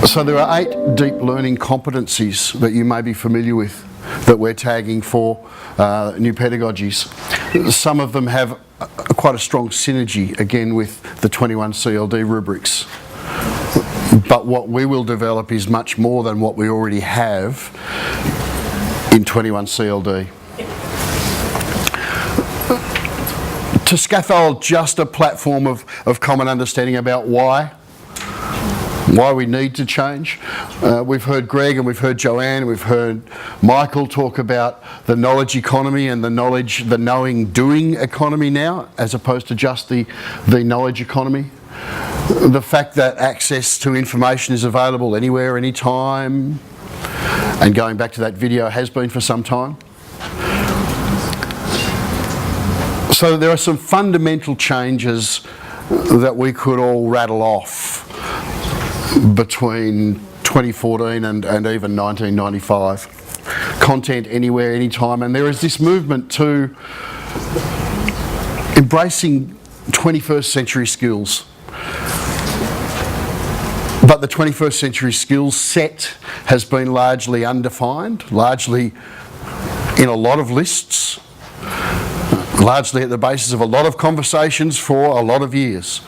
So there are 8 deep learning competencies that you may be familiar with that we're tagging for new pedagogies. Some of them have quite a strong synergy, again, with the 21 CLD rubrics. But what we will develop is much more than what we already have in 21 CLD. To scaffold just a platform of common understanding about why we need to change. We've heard Greg and we've heard Joanne and we've heard Michael talk about the knowledge economy and the knowing doing economy now, as opposed to just the knowledge economy. The fact that access to information is available anywhere, anytime, and going back to that video, has been for some time. So there are some fundamental changes that we could all rattle off between 2014 and even 1995. Content anywhere, anytime, and there is this movement to embracing 21st century skills. But the 21st century skills set has been largely undefined, largely in a lot of lists, largely at the basis of a lot of conversations for a lot of years.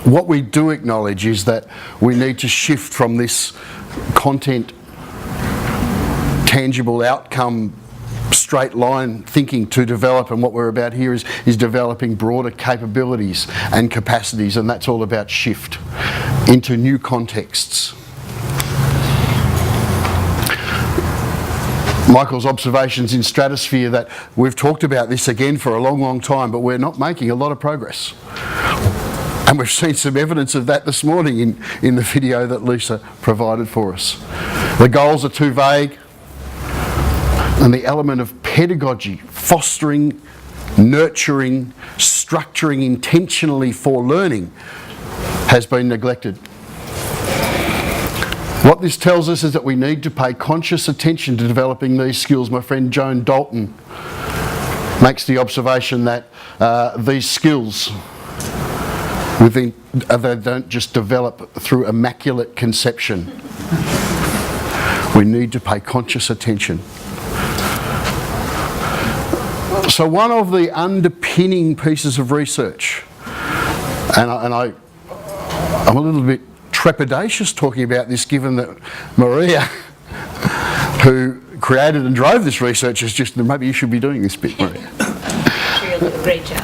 What we do acknowledge is that we need to shift from this content, tangible outcome, straight line thinking to develop, and what we're about here is developing broader capabilities and capacities, and that's all about shift into new contexts. Michael's observations in stratosphere, that we've talked about this again for a long, long time, but we're not making a lot of progress. And we've seen some evidence of that this morning in the video that Lisa provided for us. The goals are too vague, and the element of pedagogy, fostering, nurturing, structuring intentionally for learning, has been neglected. What this tells us is that we need to pay conscious attention to developing these skills. My friend Joan Dalton makes the observation that these skills they don't just develop through immaculate conception. We need to pay conscious attention. So one of the underpinning pieces of research, and I'm a little bit trepidatious talking about this, given that Maria, who created and drove this research, is just, maybe you should be doing this bit, Maria. You're doing a great job.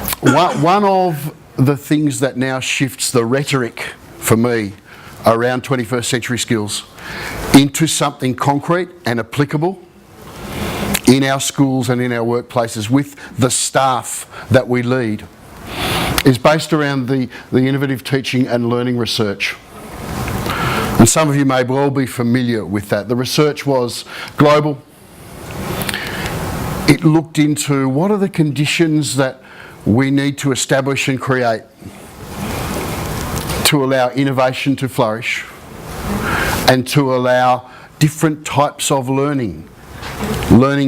One of the things that now shifts the rhetoric for me around 21st century skills into something concrete and applicable in our schools and in our workplaces with the staff that we lead is based around the innovative teaching and learning research. And some of you may well be familiar with that. The research was global. It looked into what are the conditions that we need to establish and create to allow innovation to flourish and to allow different types of learning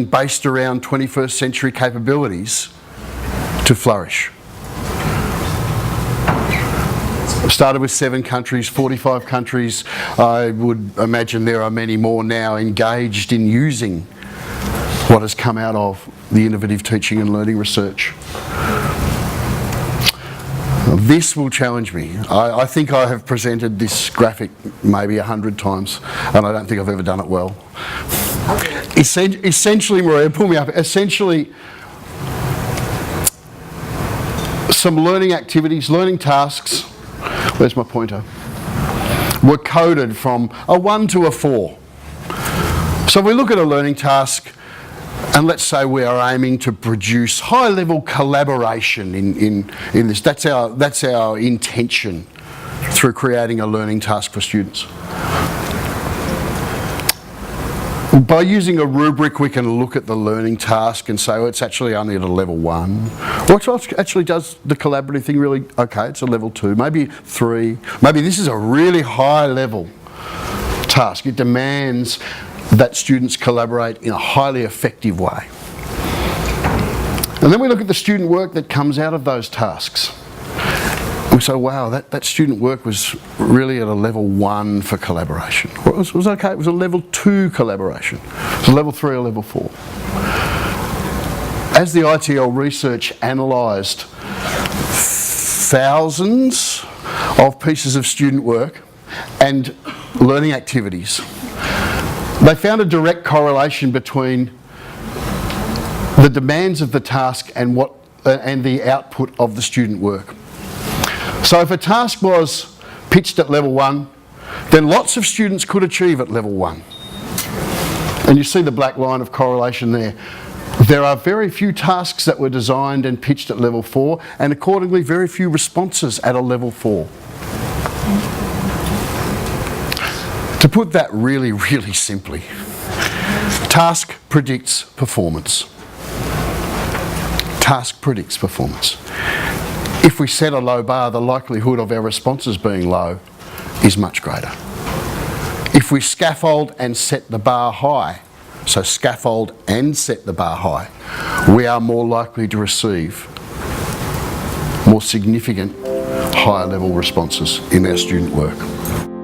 based around 21st century capabilities to flourish. Started with 7 countries, 45 countries. I would imagine there are many more now engaged in using what has come out of the innovative teaching and learning research. This will challenge me. I think I have presented this graphic maybe 100 times, and I don't think I've ever done it well. Essentially, Maria, pull me up. Essentially, some learning activities, learning tasks, where's my pointer, were coded from a 1 to a 4. So we look at a learning task, and let's say we are aiming to produce high-level collaboration in this. That's our intention through creating a learning task for students. By using a rubric, we can look at the learning task and say, oh, it's actually only at a level 1. Or it actually does the collaborative thing really, okay, it's a level 2, maybe 3. Maybe this is a really high-level task. It demands that students collaborate in a highly effective way. And then we look at the student work that comes out of those tasks. We say, wow, that student work was really at a level 1 for collaboration. Well, it was okay, it was a level 2 collaboration. It was a level 3 or level 4. As the ITL research analysed thousands of pieces of student work and learning activities, they found a direct correlation between the demands of the task and the output of the student work. So if a task was pitched at level 1, then lots of students could achieve at level 1. And you see the black line of correlation there. There are very few tasks that were designed and pitched at level 4, and accordingly very few responses at a level 4. To put that really, really simply, task predicts performance. Task predicts performance. If we set a low bar, the likelihood of our responses being low is much greater. If we scaffold and set the bar high, so scaffold and set the bar high, we are more likely to receive more significant higher level responses in our student work.